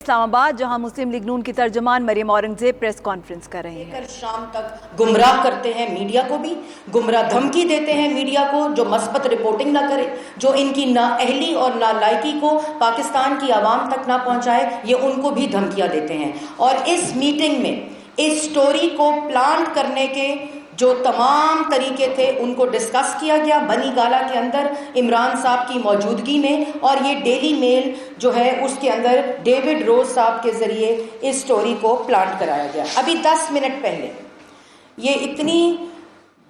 اسلام آباد، جہاں مسلم لیگ نون کی ترجمان مریم اورنگزیب پریس کانفرنس کر رہی ہیں۔ شام تک گمراہ کرتے ہیں میڈیا کو بھی، گمراہ دھمکی دیتے ہیں میڈیا کو جو مثبت رپورٹنگ نہ کرے، جو ان کی نااہلی اور نالائقی کو پاکستان کی عوام تک نہ پہنچائے، یہ ان کو بھی دھمکیاں دیتے ہیں۔ اور اس میٹنگ میں اس سٹوری کو پلانٹ کرنے کے جو تمام طریقے تھے ان کو ڈسکس کیا گیا بنی گالا کے اندر عمران صاحب کی موجودگی میں، اور یہ ڈیلی میل جو ہے اس کے اندر ڈیوڈ روز صاحب کے ذریعے اس سٹوری کو پلانٹ کرایا گیا۔ ابھی 10 منٹ پہلے یہ اتنی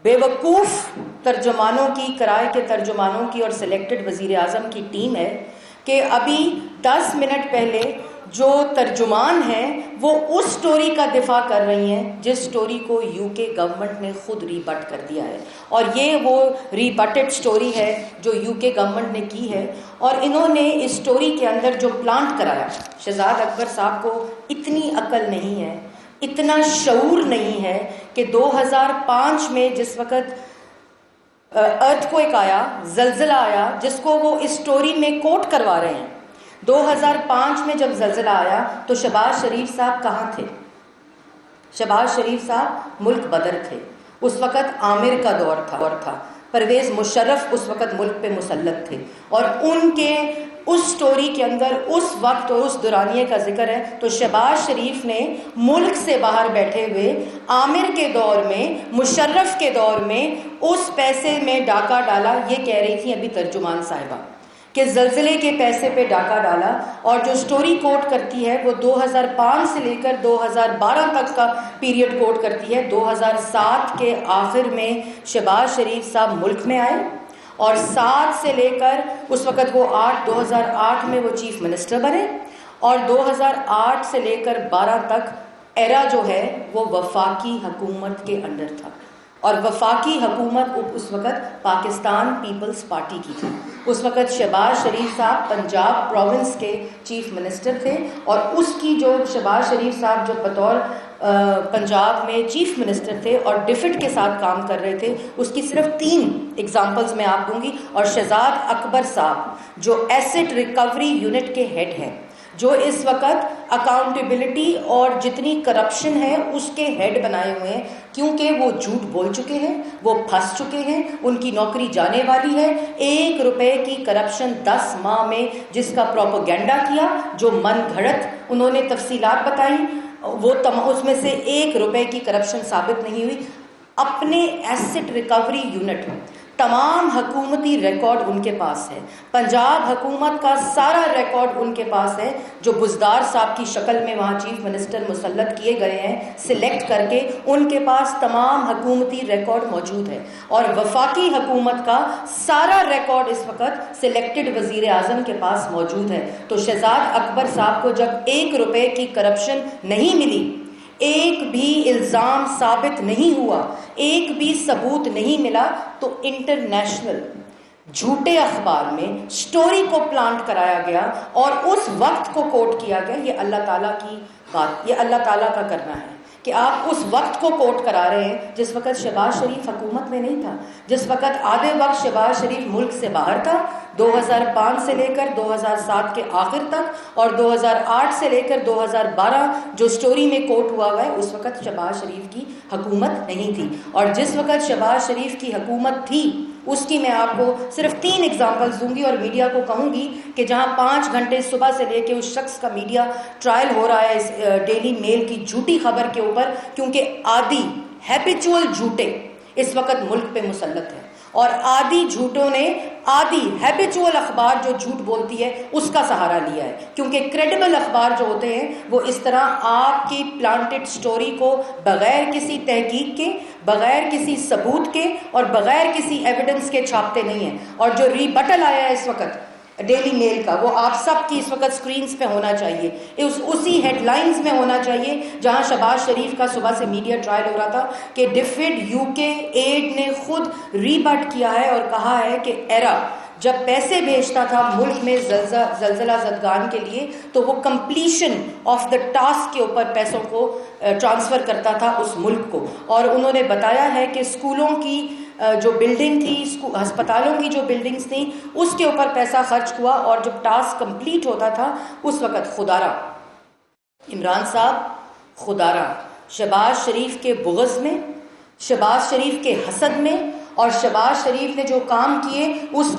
بیوقوف ترجمانوں کی، کرائے کے ترجمانوں کی اور سلیکٹڈ وزیر اعظم کی ٹیم ہے کہ ابھی 10 منٹ پہلے جو ترجمان ہیں وہ اس سٹوری کا دفاع کر رہی ہیں جس سٹوری کو یو کے گورنمنٹ نے خود ریبٹ کر دیا ہے، اور یہ وہ ریبٹڈ سٹوری ہے جو یو کے گورنمنٹ نے کی ہے۔ اور انہوں نے اس سٹوری کے اندر جو پلانٹ کرایا، شہزاد اکبر صاحب کو اتنی عقل نہیں ہے، اتنا شعور نہیں ہے کہ 2005 میں جس وقت ارتھکویک آیا، زلزلہ آیا، جس کو وہ اس سٹوری میں کوٹ کروا رہے ہیں، 2005 میں جب زلزلہ آیا تو شہباز شریف صاحب کہاں تھے؟ شہباز شریف صاحب ملک بدر تھے، اس وقت عامر کا دور تھا، پرویز مشرف اس وقت ملک پہ مسلط تھے، اور ان کے اس سٹوری کے اندر اس وقت اور اس دورانیے کا ذکر ہے۔ تو شہباز شریف نے ملک سے باہر بیٹھے ہوئے عامر کے دور میں، مشرف کے دور میں اس پیسے میں ڈاکہ ڈالا، یہ کہہ رہی تھی ابھی ترجمان صاحبہ کہ زلزلے کے پیسے پہ ڈاکہ ڈالا، اور جو سٹوری کوٹ کرتی ہے وہ 2005 سے لے کر 2012 تک کا پیریڈ کوٹ کرتی ہے۔ 2007 کے آخر میں شہباز شریف صاحب ملک میں آئے، اور 7 سے لے کر اس وقت وہ 2008 میں وہ چیف منسٹر بنے، اور 2008 سے لے کر 12 تک ایرا جو ہے وہ وفاقی حکومت کے انڈر تھا، اور وفاقی حکومت اس وقت پاکستان پیپلز پارٹی کی تھی۔ اس وقت شہباز شریف صاحب پنجاب پروونس کے چیف منسٹر تھے، اور اس کی جو شہباز شریف صاحب جو بطور پنجاب میں چیف منسٹر تھے اور ڈفٹ کے ساتھ کام کر رہے تھے، اس کی صرف 3 ایگزامپلز میں آپ دوں گی۔ اور شہزاد اکبر صاحب جو ایسٹ ریکوری یونٹ کے ہیڈ ہیں، جو اس وقت اکاؤنٹیبلٹی اور جتنی کرپشن ہے اس کے ہیڈ بنائے ہوئے ہیں، کیونکہ وہ جھوٹ بول چکے ہیں، وہ پھنس چکے ہیں، ان کی نوکری جانے والی ہے۔ 1 روپے کی کرپشن 10 ماہ میں جس کا پروپیگنڈا کیا، جو من گھڑت انہوں نے تفصیلات بتائی، وہ اس میں سے 1 روپے کی کرپشن ثابت نہیں ہوئی۔ اپنے ایسٹ ریکوری یونٹ تمام حکومتی ریکارڈ ان کے پاس ہے، پنجاب حکومت کا سارا ریکارڈ ان کے پاس ہے، جو بزدار صاحب کی شکل میں وہاں چیف منسٹر مسلط کیے گئے ہیں سلیکٹ کر کے، ان کے پاس تمام حکومتی ریکارڈ موجود ہے، اور وفاقی حکومت کا سارا ریکارڈ اس وقت سلیکٹڈ وزیر اعظم کے پاس موجود ہے۔ تو شہزاد اکبر صاحب کو جب 1 روپے کی کرپشن نہیں ملی، ایک بھی الزام ثابت نہیں ہوا، ایک بھی ثبوت نہیں ملا، تو انٹرنیشنل جھوٹے اخبار میں سٹوری کو پلانٹ کرایا گیا اور اس وقت کو کوٹ کیا گیا۔ یہ اللہ تعالیٰ کی بات، یہ اللہ تعالیٰ کا کرنا ہے کہ آپ اس وقت کو کوٹ کرا رہے ہیں جس وقت شہباز شریف حکومت میں نہیں تھا، جس وقت آدھے وقت شہباز شریف ملک سے باہر تھا، 2005 سے لے کر 2007 کے آخر تک، اور 2008 سے لے کر 2012 جو سٹوری میں کوٹ ہوا ہے اس وقت شہباز شریف کی حکومت نہیں تھی۔ اور جس وقت شہباز شریف کی حکومت تھی اس کی میں آپ کو صرف 3 ایگزامپلز دوں گی، اور میڈیا کو کہوں گی کہ جہاں 5 گھنٹے صبح سے لے کے اس شخص کا میڈیا ٹرائل ہو رہا ہے اس ڈیلی میل کی جھوٹی خبر کے اوپر، کیونکہ آدھی ہیبیچول جھوٹے اس وقت ملک پہ مسلط ہے، اور آدھی جھوٹوں نے آدھی ہیبیچول اخبار جو جھوٹ بولتی ہے اس کا سہارا لیا ہے، کیونکہ کریڈیبل اخبار جو ہوتے ہیں وہ اس طرح آپ کی پلانٹڈ سٹوری کو بغیر کسی تحقیق کے، بغیر کسی ثبوت کے اور بغیر کسی ایویڈنس کے چھاپتے نہیں ہیں۔ اور جو ریبٹل آیا ہے اس وقت ڈیلی میل کا، وہ آپ سب کی اس وقت سکرینز پہ ہونا چاہیے، اسی ہیڈ لائنز میں ہونا چاہیے جہاں شہباز شریف کا صبح سے میڈیا ٹرائل ہو رہا تھا کہ ڈفیڈ یو کے ایڈ نے خود ریبٹ کیا ہے اور کہا ہے کہ ایرا جب پیسے بھیجتا تھا ملک میں زلزلہ زدگان کے لیے تو وہ کمپلیشن آف دا ٹاسک کے اوپر پیسوں کو ٹرانسفر کرتا تھا اس ملک کو، اور انہوں نے بتایا ہے کہ اسکولوں کی جو بلڈنگ تھی، ہسپتالوں کی جو بلڈنگز تھیں، اس کے اوپر پیسہ خرچ ہوا، اور جب ٹاسک کمپلیٹ ہوتا تھا اس وقت خدا را عمران صاحب خدا را شہباز شریف کے بغض میں، شہباز شریف کے حسد میں، اور شہباز شریف نے جو کام کیے اس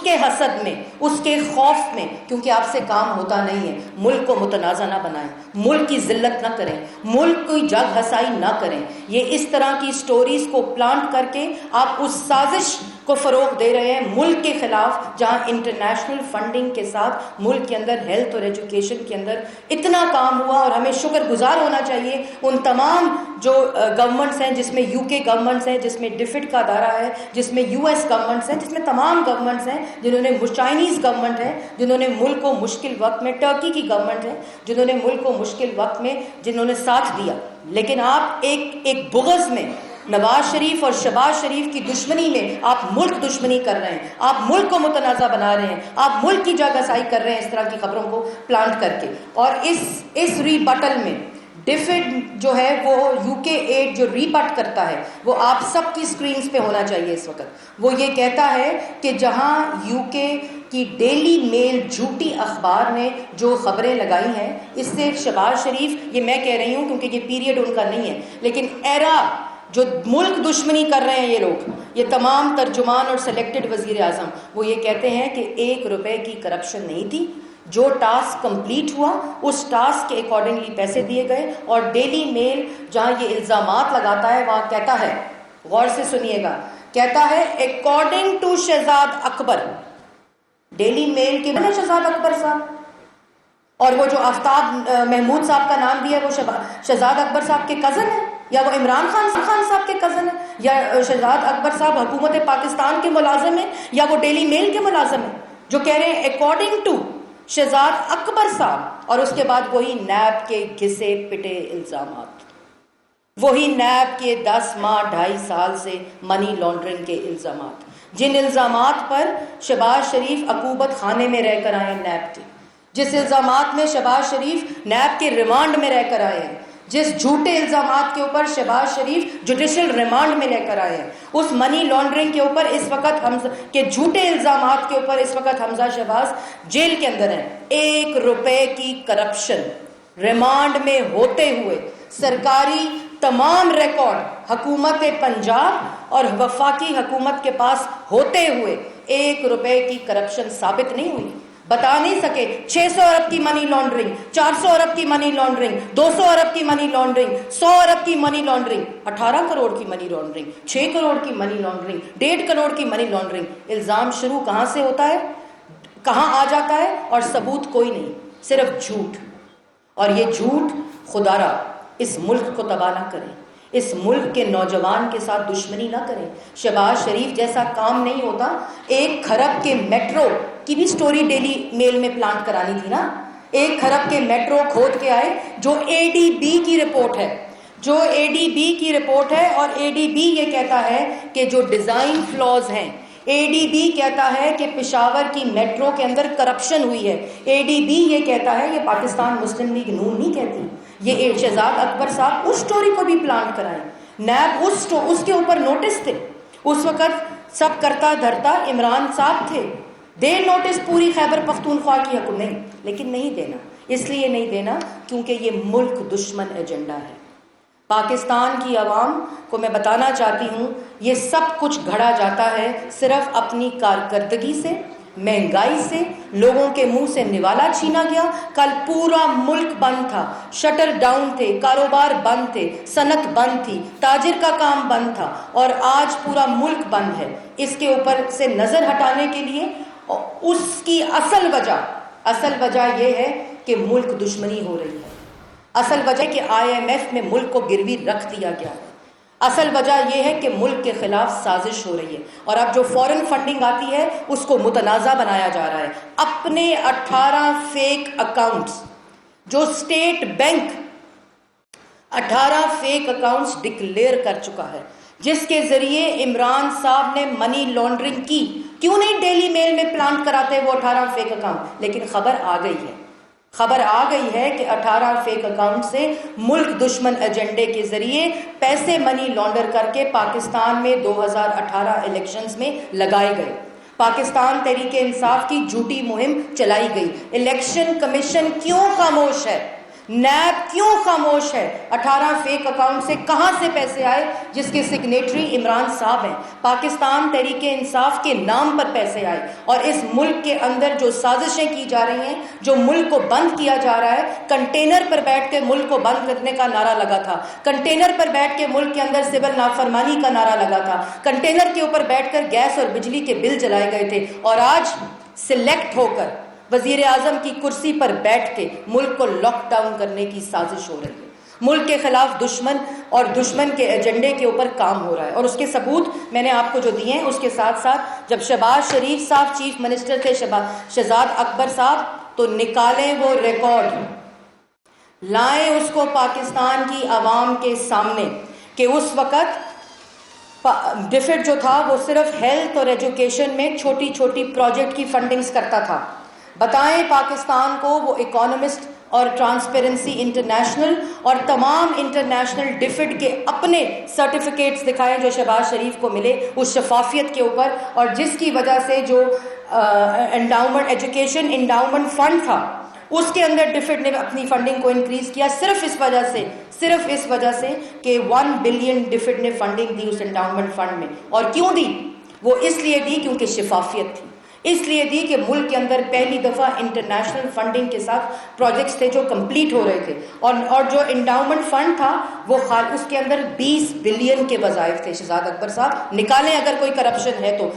کے حسد میں، اس کے خوف میں، کیونکہ آپ سے کام ہوتا نہیں ہے۔ ملک کو متنازع نہ بنائیں، ملک کی ذلت نہ کریں، ملک کی جگ ہسائی نہ کریں۔ یہ اس طرح کی سٹوریز کو پلانٹ کر کے آپ اس سازش کو فروغ دے رہے ہیں ملک کے خلاف، جہاں انٹرنیشنل فنڈنگ کے ساتھ ملک کے اندر ہیلتھ اور ایجوکیشن کے اندر اتنا کام ہوا، اور ہمیں شکر گزار ہونا چاہیے ان تمام جو گورنمنٹس ہیں، جس میں یو کے گورنمنٹس ہیں، جس میں ڈفٹ کا ادارہ ہے، جس میں یو ایس گورنمنٹس ہیں، جس میں تمام گورنمنٹس ہیں جنہوں نے، چائنیز گورنمنٹ ہے جنہوں نے ملک کو مشکل وقت میں، ٹرکی کی گورنمنٹ ہے جنہوں نے ملک کو مشکل وقت میں جنہوں نے ساتھ دیا۔ لیکن آپ ایک بغض میں، نواز شریف اور شہباز شریف کی دشمنی میں آپ ملک دشمنی کر رہے ہیں، آپ ملک کو متنازع بنا رہے ہیں، آپ ملک کی جگ ہسائی کر رہے ہیں اس طرح کی خبروں کو پلانٹ کر کے۔ اور اس ری بٹل میں ڈیفڈ جو ہے وہ یو کے ایڈ جو ری بٹ کرتا ہے، وہ آپ سب کی سکرینز پہ ہونا چاہیے اس وقت۔ وہ یہ کہتا ہے کہ جہاں یو کے کی ڈیلی میل جھوٹی اخبار نے جو خبریں لگائی ہیں، اس سے شہباز شریف، یہ میں کہہ رہی ہوں کیونکہ یہ پیریڈ ان کا نہیں ہے، لیکن ایرا جو ملک دشمنی کر رہے ہیں یہ لوگ، یہ تمام ترجمان اور سلیکٹڈ وزیر اعظم، وہ یہ کہتے ہیں کہ 1 روپے کی کرپشن نہیں تھی، جو ٹاسک کمپلیٹ ہوا اس ٹاسک کے اکارڈنگلی پیسے دیے گئے۔ اور ڈیلی میل جہاں یہ الزامات لگاتا ہے، وہاں کہتا ہے، غور سے سنیے گا، کہتا ہے according to Shahzad Akbar, Daily Mail کے شہزاد اکبر صاحب، اور وہ جو آفتاب محمود صاحب کا نام دیا ہے وہ شہزاد اکبر صاحب کے کزن ہے، یا وہ عمران خان صاحب کے کزن ہے، یا شہزاد اکبر صاحب حکومت پاکستان کے ملازم ہیں، یا وہ ڈیلی میل کے ملازم ہیں، جو کہہ رہے ہیں اکارڈنگ ٹو شہزاد اکبر صاحب، اور اس کے بعد وہی نیب کے گھسے پٹے الزامات، وہی نیب کے 10 ماہ 2.5 سال سے منی لانڈرنگ کے الزامات، جن الزامات پر شہباز شریف عقوبت خانے میں رہ کر آئے نیب کے، جس الزامات میں شہباز شریف نیب کے ریمانڈ میں رہ کر آئے ہیں، جس جھوٹے الزامات کے اوپر شہباز شریف جوڈیشل ریمانڈ میں لے کر آئے ہیں، اس منی لانڈرنگ کے اوپر اس وقت کے جھوٹے الزامات کے اوپر اس وقت حمزہ شہباز جیل کے اندر ہیں۔ 1 روپے کی کرپشن ریمانڈ میں ہوتے ہوئے، سرکاری تمام ریکارڈ حکومت پنجاب اور وفاقی حکومت کے پاس ہوتے ہوئے 1 روپے کی کرپشن ثابت نہیں ہوئی، بتا نہیں سکے۔ 600 ارب کی منی لانڈرنگ، 400 ارب کی منی لانڈرنگ، 200 ارب کی منی لانڈرنگ، 100 ارب کی منی لانڈرنگ، 18 کروڑ کی منی لانڈرنگ، 6 کروڑ کی منی لانڈرنگ، 1.5 کروڑ کی منی لانڈرنگ۔ الزام شروع کہاں سے ہوتا ہے، کہاں آ جاتا ہے، اور ثبوت کوئی نہیں، صرف جھوٹ۔ اور یہ جھوٹ خدا را اس ملک کو تباہ نہ کرے، اس ملک کے نوجوان کے ساتھ دشمنی نہ کریں۔ شہباز شریف جیسا کام نہیں ہوتا۔ 1 کھرب کے میٹرو کی بھی سٹوری ڈیلی میل میں پلانٹ کرانی تھی نا۔ 1 کھرب کے میٹرو کھود کے آئے، جو ADB کی رپورٹ ہے، جو ADB کی رپورٹ ہے، اور ADB یہ کہتا ہے کہ جو ڈیزائن فلاز ہیں، ADB کہتا ہے کہ پشاور کی میٹرو کے اندر کرپشن ہوئی ہے۔ ADB یہ کہتا ہے، یہ پاکستان مسلم لیگ نون نہیں کہتی، یہ شہزاد اکبر صاحب اس سٹوری کو بھی پلانٹ کرائیں۔ نیب اس کے اوپر نوٹس تھے، اس وقت سب کرتا دھرتا عمران صاحب تھے، دے نوٹس پوری خیبر پختونخوا کی حکومت، نہیں، لیکن نہیں دینا، اس لیے نہیں دینا کیونکہ یہ ملک دشمن ایجنڈا ہے۔ پاکستان کی عوام کو میں بتانا چاہتی ہوں، یہ سب کچھ گھڑا جاتا ہے صرف اپنی کارکردگی سے، مہنگائی سے، لوگوں کے منہ سے نوالا چھینا گیا۔ کل پورا ملک بند تھا، شٹر ڈاؤن تھے، کاروبار بند تھے، صنعت بند تھی، تاجر کا کام بند تھا، اور آج پورا ملک بند ہے۔ اس کے اوپر سے نظر ہٹانے کے لیے اس کی اصل وجہ یہ ہے کہ ملک دشمنی ہو رہی ہے، اصل وجہ کہ IMF میں ملک کو گروی رکھ دیا گیا ہے، اصل وجہ یہ ہے کہ ملک کے خلاف سازش ہو رہی ہے، اور اب جو فورن فنڈنگ آتی ہے اس کو متنازع بنایا جا رہا ہے۔ اپنے 18 فیک اکاؤنٹس، جو state bank 18 fake accounts declare کر چکا ہے، جس کے ذریعے عمران صاحب نے منی لانڈرنگ کی۔ کیوں نہیں ڈیلی میل میں پلانٹ کراتے وہ 18 فیک اکاؤنٹ؟ لیکن خبر آ گئی ہے کہ 18 فیک اکاؤنٹ سے ملک دشمن ایجنڈے کے ذریعے پیسے منی لانڈر کر کے پاکستان میں 2018 الیکشنز میں لگائے گئے۔ پاکستان تحریک انصاف کی جھوٹی مہم چلائی گئی۔ الیکشن کمیشن کیوں خاموش ہے؟ نیب کیوں خاموش ہے؟ 18 فیک اکاؤنٹ سے کہاں سے پیسے آئے جس کے سگنیٹری عمران صاحب ہیں؟ پاکستان تحریک انصاف کے نام پر پیسے آئے، اور اس ملک کے اندر جو سازشیں کی جا رہی ہیں، جو ملک کو بند کیا جا رہا ہے، کنٹینر پر بیٹھ کے ملک کو بند کرنے کا نعرہ لگا تھا، کنٹینر پر بیٹھ کے ملک کے اندر سول نافرمانی کا نعرہ لگا تھا، کنٹینر کے اوپر بیٹھ کر گیس اور بجلی کے بل جلائے گئے تھے، اور آج سلیکٹ ہو کر وزیر اعظم کی کرسی پر بیٹھ کے ملک کو لاک ڈاؤن کرنے کی سازش ہو رہی ہے، ملک کے خلاف دشمن اور دشمن کے ایجنڈے کے اوپر کام ہو رہا ہے۔ اور اس کے ثبوت میں نے آپ کو جو دیے ہیں، اس کے ساتھ ساتھ جب شہباز شریف صاحب چیف منسٹر تھے، شہزاد اکبر صاحب، تو نکالیں وہ ریکارڈ، لائیں اس کو پاکستان کی عوام کے سامنے کہ اس وقت ڈیفڈ جو تھا وہ صرف ہیلتھ اور ایجوکیشن میں چھوٹی چھوٹی پروجیکٹ کی فنڈنگز کرتا تھا۔ بتائیں پاکستان کو وہ اکانومسٹ اور ٹرانسپیرنسی انٹرنیشنل اور تمام انٹرنیشنل ڈیفڈ کے اپنے سرٹیفکیٹس دکھائیں جو شہباز شریف کو ملے اس شفافیت کے اوپر، اور جس کی وجہ سے جو انڈاؤمنٹ ایجوکیشن انڈاؤمنٹ فنڈ تھا اس کے اندر ڈیفڈ نے اپنی فنڈنگ کو انکریز کیا، صرف اس وجہ سے کہ 1 بلین ڈیفڈ نے فنڈنگ دی اس انڈاؤمنٹ فنڈ میں۔ اور کیوں دی؟ وہ اس لیے دی کیونکہ شفافیت تھی، اس لیے دی کہ ملک کے اندر پہلی دفعہ انٹرنیشنل فنڈنگ کے ساتھ پروجیکٹس تھے جو کمپلیٹ ہو رہے تھے، اور جو انڈاؤمنٹ فنڈ تھا وہ اس کے اندر 20 بلین کے وظائف تھے۔ شہزاد اکبر صاحب نکالیں اگر کوئی کرپشن ہے تو،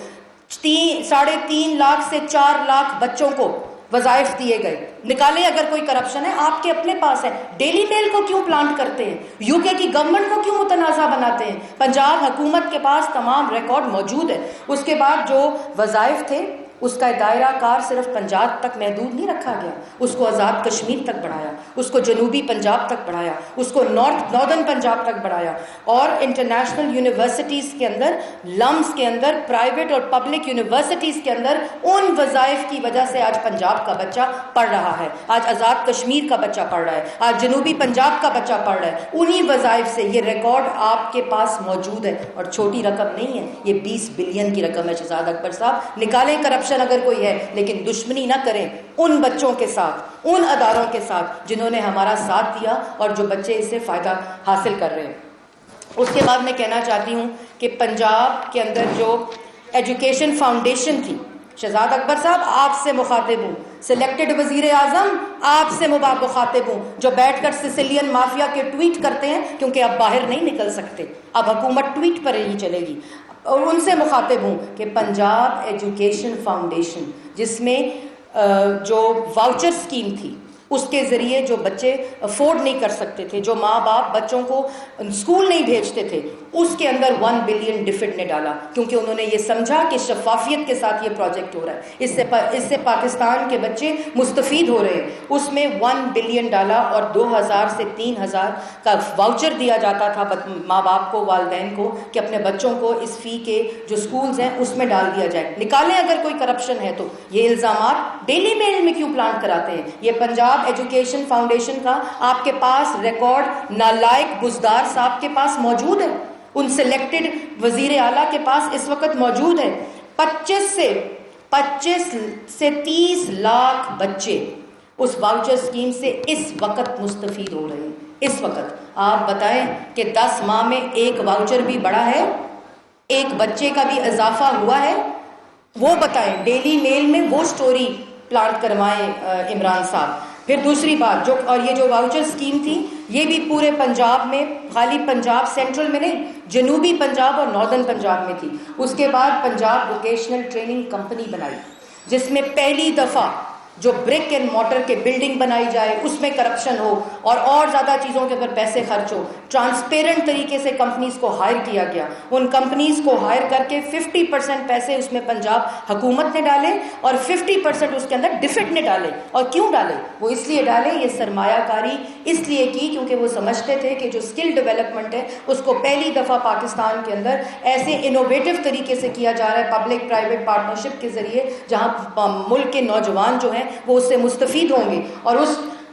3.5 لاکھ سے 4 لاکھ بچوں کو وظائف دیے گئے، نکالیں اگر کوئی کرپشن ہے، آپ کے اپنے پاس ہے۔ ڈیلی میل کو کیوں پلانٹ کرتے ہیں؟ یو کے کی گورنمنٹ کو کیوں متنازع بناتے ہیں؟ پنجاب حکومت کے پاس تمام ریکارڈ موجود ہے۔ اس کے بعد جو وظائف تھے اس کا دائرہ کار صرف پنجاب تک محدود نہیں رکھا گیا، اس کو آزاد کشمیر تک بڑھایا، اس کو جنوبی پنجاب تک بڑھایا، اس کو ناردرن پنجاب تک بڑھایا، اور انٹرنیشنل یونیورسٹیز کے اندر، لمس کے اندر، پرائیویٹ اور پبلک یونیورسٹیز کے اندر ان وظائف کی وجہ سے آج پنجاب کا بچہ پڑھ رہا ہے، آج آزاد کشمیر کا بچہ پڑھ رہا ہے، آج جنوبی پنجاب کا بچہ پڑھ رہا ہے، انہی وظائف سے۔ یہ ریکارڈ آپ کے پاس موجود ہے، اور چھوٹی رقم نہیں ہے، یہ 20 بلین کی رقم ہے۔ شہزاد اکبر صاحب نکالیں کرپشن اگر کوئی ہے، لیکن دشمنی نہ کریں ان بچوں کے ساتھ، ان اداروں کے ساتھ جنہوں نے ہمارا ساتھ دیا اور جو بچے اس سے فائدہ حاصل کر رہے ہیں۔ اس کے بعد میں کہنا چاہتی ہوں کہ پنجاب کے اندر جو ایجوکیشن فاؤنڈیشن تھی، شہزاد اکبر صاحب آپ سے مخاطب ہوں، سلیکٹڈ وزیر اعظم آپ سے مخاطب ہوں، جو بیٹھ کر سسیلین مافیا کے ٹویٹ کرتے ہیں کیونکہ اب باہر نہیں نکل سکتے، اب حکومت ٹویٹ پر ہی چلے گی، اور ان سے مخاطب ہوں کہ پنجاب ایجوکیشن فاؤنڈیشن، جس میں جو واؤچر اسکیم تھی، اس کے ذریعے جو بچے افورڈ نہیں کر سکتے تھے، جو ماں باپ بچوں کو اسکول نہیں بھیجتے تھے، اس کے اندر 1 بلین ڈیفڈ نے ڈالا، کیونکہ انہوں نے یہ سمجھا کہ شفافیت کے ساتھ یہ پروجیکٹ ہو رہا ہے، اس سے پاکستان کے بچے مستفید ہو رہے ہیں۔ اس میں 1 بلین ڈالا، اور 2000 سے 3000 کا واؤچر دیا جاتا تھا ماں باپ کو، والدین کو، کہ اپنے بچوں کو اس فی کے جو سکولز ہیں اس میں ڈال دیا جائے۔ نکالیں اگر کوئی کرپشن ہے تو۔ یہ الزامات ڈیلی میل میں کیوں پلانٹ کراتے ہیں؟ یہ پنجاب ایجوکیشن فاؤنڈیشن کا آپ کے پاس ریکارڈ نالائق بزدار صاحب کے پاس موجود ہے، ان سلیکٹڈ وزیر اعلیٰ کے پاس اس وقت موجود ہے۔ 25 سے 30 لاکھ بچے اس واؤچر اسکیم سے اس وقت مستفید ہو رہے ہیں۔ اس وقت آپ بتائیں کہ 10 ماہ میں ایک واؤچر بھی بڑھا ہے، ایک بچے کا بھی اضافہ ہوا ہے؟ وہ بتائیں، ڈیلی میل میں وہ سٹوری پلانٹ کروائیں عمران صاحب۔ پھر دوسری بات، اور یہ جو واؤچر اسکیم تھی یہ بھی پورے پنجاب میں، خالی پنجاب سینٹرل میں نہیں، جنوبی پنجاب اور ناردرن پنجاب میں تھی۔ اس کے بعد پنجاب ووکیشنل ٹریننگ کمپنی بنائی، جس میں پہلی دفعہ جو برک اینڈ مارٹر کے بلڈنگ بنائی جائے اس میں کرپشن ہو اور زیادہ چیزوں کے اوپر پیسے خرچ ہو، ٹرانسپیرنٹ طریقے سے کمپنیز کو ہائر کیا گیا۔ ان کمپنیز کو ہائر کر کے 50% پیسے اس میں پنجاب حکومت نے ڈالے، اور 50% اس کے اندر ڈیفڈ نے ڈالے۔ اور کیوں ڈالے؟ وہ اس لیے ڈالے، یہ سرمایہ کاری اس لیے کی کیونکہ وہ سمجھتے تھے کہ جو اسکل ڈیولپمنٹ ہے اس کو پہلی دفعہ پاکستان کے اندر ایسے انوویٹو طریقے سے کیا جا رہا ہے، پبلک پرائیویٹ پارٹنرشپ کے ذریعے، جہاں ملک کے نوجوان جو ہیں وہ اس سے مستفید ہوں گے۔ اور اس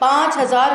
5000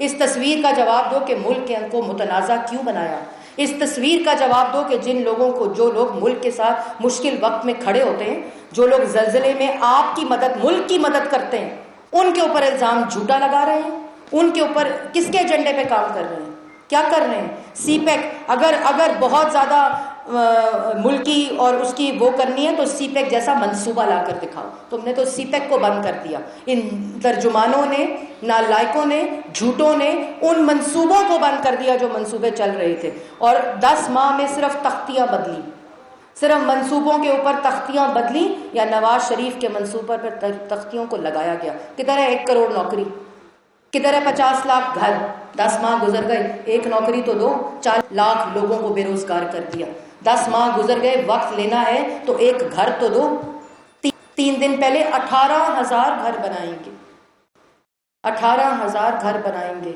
اس تصویر کا جواب دو کہ ملک کو متنازع کیوں بنایا. اس تصویر کا جواب دو کہ جن لوگوں کو، جو لوگ ملک کے ساتھ مشکل وقت میں کھڑے ہوتے ہیں، جو لوگ زلزلے میں آپ کی مدد، ملک کی مدد کرتے ہیں، ان کے اوپر الزام جھوٹا لگا رہے ہیں. ان کے اوپر کس کے ایجنڈے پہ کام کر رہے ہیں؟ کیا کر رہے ہیں؟ سی پیک اگر بہت زیادہ ملکی اور اس کی وہ کرنی ہے تو سی پیک جیسا منصوبہ لا کر دکھاؤ. تم نے تو سی پیک کو بند کر دیا. ان ترجمانوں نے، نالائقوں نے، جھوٹوں نے ان منصوبوں کو بند کر دیا جو منصوبے چل رہے تھے. اور 10 ماہ میں صرف تختیاں بدلی، صرف منصوبوں کے اوپر تختیاں بدلی، یا نواز شریف کے منصوبے پر تختیوں کو لگایا گیا. کدھر ہے 1 کروڑ نوکری؟ کدھر ہے 50 لاکھ گھر؟ 10 ماہ گزر گئے، ایک نوکری تو دو. 40 لاکھ لوگوں کو بے روزگار کر دیا. 10 ماہ گزر گئے، وقت لینا ہے تو ایک گھر تو دو. 3 دن پہلے 18,000 گھر بنائیں گے، 18,000 گھر بنائیں گے،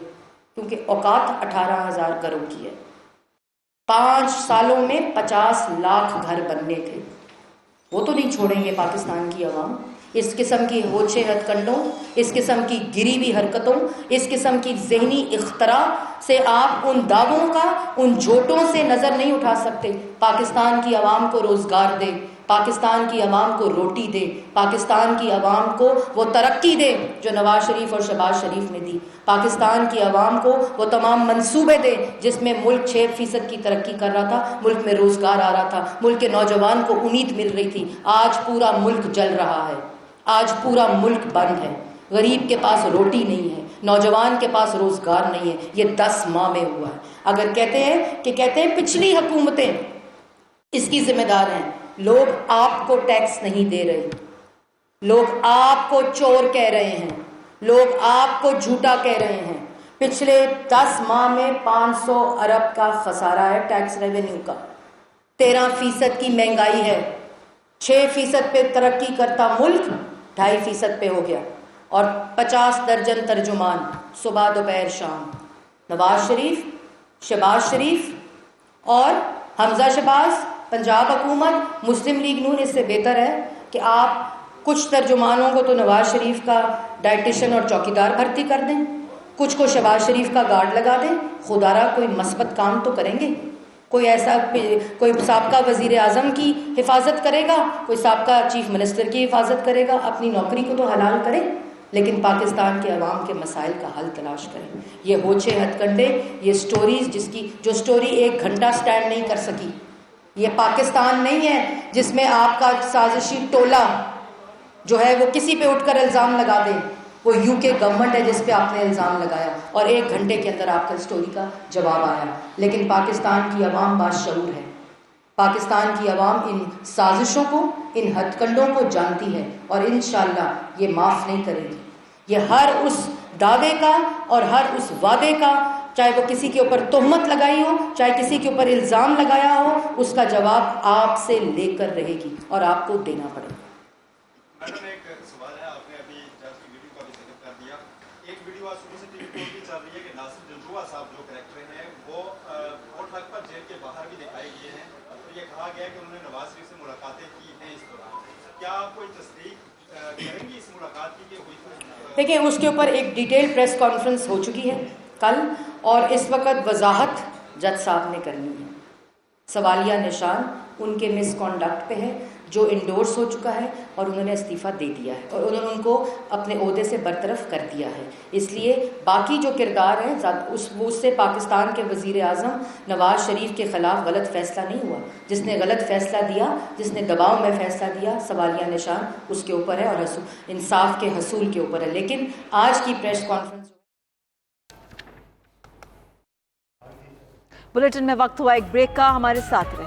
کیونکہ اوقات 18,000 گھروں کی ہے. 5 سالوں میں 50 لاکھ گھر بننے تھے. وہ تو نہیں چھوڑیں گے پاکستان کی عوام. اس قسم کی ہوچے ہتھ کنڈوں، اس قسم کی گری ہوئی حرکتوں، اس قسم کی ذہنی اختراع سے آپ ان دعووں کا، ان جھوٹوں سے نظر نہیں اٹھا سکتے. پاکستان کی عوام کو روزگار دے، پاکستان کی عوام کو روٹی دے، پاکستان کی عوام کو وہ ترقی دے جو نواز شریف اور شہباز شریف نے دی. پاکستان کی عوام کو وہ تمام منصوبے دے جس میں ملک 6% کی ترقی کر رہا تھا، ملک میں روزگار آ رہا تھا، ملک کے نوجوان کو امید مل رہی تھی. آج پورا ملک جل رہا ہے، آج پورا ملک بند ہے. غریب کے پاس روٹی نہیں ہے، نوجوان کے پاس روزگار نہیں ہے. یہ 10 ماہ میں ہوا ہے. اگر کہتے ہیں پچھلی حکومتیں اس کی ذمہ دار ہیں، لوگ آپ کو ٹیکس نہیں دے رہے، لوگ آپ کو چور کہہ رہے ہیں، لوگ آپ کو جھوٹا کہہ رہے ہیں. پچھلے 10 ماہ میں 500 ارب کا خسارہ ہے ٹیکس ریونیو کا. 13% کی مہنگائی ہے. 6% پہ ترقی کرتا ملک 2.5% پہ ہو گیا. اور 50 درجن ترجمان صبح دوپہر شام. نواز شریف، شہباز شریف اور حمزہ شہباز، پنجاب حکومت، مسلم لیگ نون اس سے بہتر ہے کہ آپ کچھ ترجمانوں کو تو نواز شریف کا ڈائٹیشن اور چوکیدار بھرتی کر دیں، کچھ کو شہباز شریف کا گارڈ لگا دیں. خدا را کوئی مثبت کام تو کریں گے. کوئی ایسا، کوئی سابقہ وزیر اعظم کی حفاظت کرے گا، کوئی سابقہ چیف منسٹر کی حفاظت کرے گا. اپنی نوکری کو تو حلال کرے، لیکن پاکستان کے عوام کے مسائل کا حل تلاش کریں. یہ ہوچے ہتھ کنڈے، یہ سٹوریز جو سٹوری 1 گھنٹہ سٹینڈ نہیں کر سکی. یہ پاکستان نہیں ہے جس میں آپ کا سازشی ٹولہ جو ہے وہ کسی پہ اٹھ کر الزام لگا دے. وہ UK گورنمنٹ ہے جس پہ آپ نے الزام لگایا اور 1 گھنٹے کے اندر آپ کا سٹوری کا جواب آیا. لیکن پاکستان کی عوام باشعور ہے. پاکستان کی عوام ان سازشوں کو، ان ہتھ کنڈوں کو جانتی ہے اور انشاءاللہ یہ معاف نہیں کرے گی. یہ ہر اس دعوے کا اور ہر اس وعدے کا، چاہے وہ کسی کے اوپر تہمت لگائی ہو، چاہے کسی کے اوپر الزام لگایا ہو، اس کا جواب آپ سے لے کر رہے گی اور آپ کو دینا پڑے گا. میڈم ایک سوال ہے، آپ نے ابھی جج کی ویڈیو کا بھی ذکر کر دیا. ایک ویڈیو آج صبح سے ٹی وی پر بھی چل رہی ہے کہ ناصر جنجوعہ صاحب جو کریکٹر ہیں وہ کوٹ حق پر جیل کے باہر بھی دکھائے گئے ہیں. تو یہ کہا گیا ہے کہ انہوں نے نواز شریف سے ملاقاتیں کی ہیں اس دوران. کیا آپ کوئی تصدیق کریں گی اس ملاقات کی کہ ہوئی تھی؟ دیکھیں، اس کے اوپر ایک ڈیٹیل پریس کانفرنس ہو چکی ہے کل، اور اس وقت وضاحت جج صاحب نے کرنی ہے. سوالیہ نشان ان کے مس کنڈکٹ پہ ہے جو انڈورس ہو چکا ہے اور انہوں نے استعفیٰ دے دیا ہے اور انہوں نے ان کو اپنے عہدے سے برطرف کر دیا ہے. اس لیے باقی جو کردار ہیں اس سے پاکستان کے وزیر اعظم نواز شریف کے خلاف غلط فیصلہ نہیں ہوا. جس نے غلط فیصلہ دیا، جس نے دباؤ میں فیصلہ دیا، سوالیہ نشان اس کے اوپر ہے اور انصاف کے حصول کے اوپر ہے. لیکن آج کی پریس کانفرنس بلیٹن میں وقت ہوا ایک بریک کا. ہمارے ساتھ رہیں.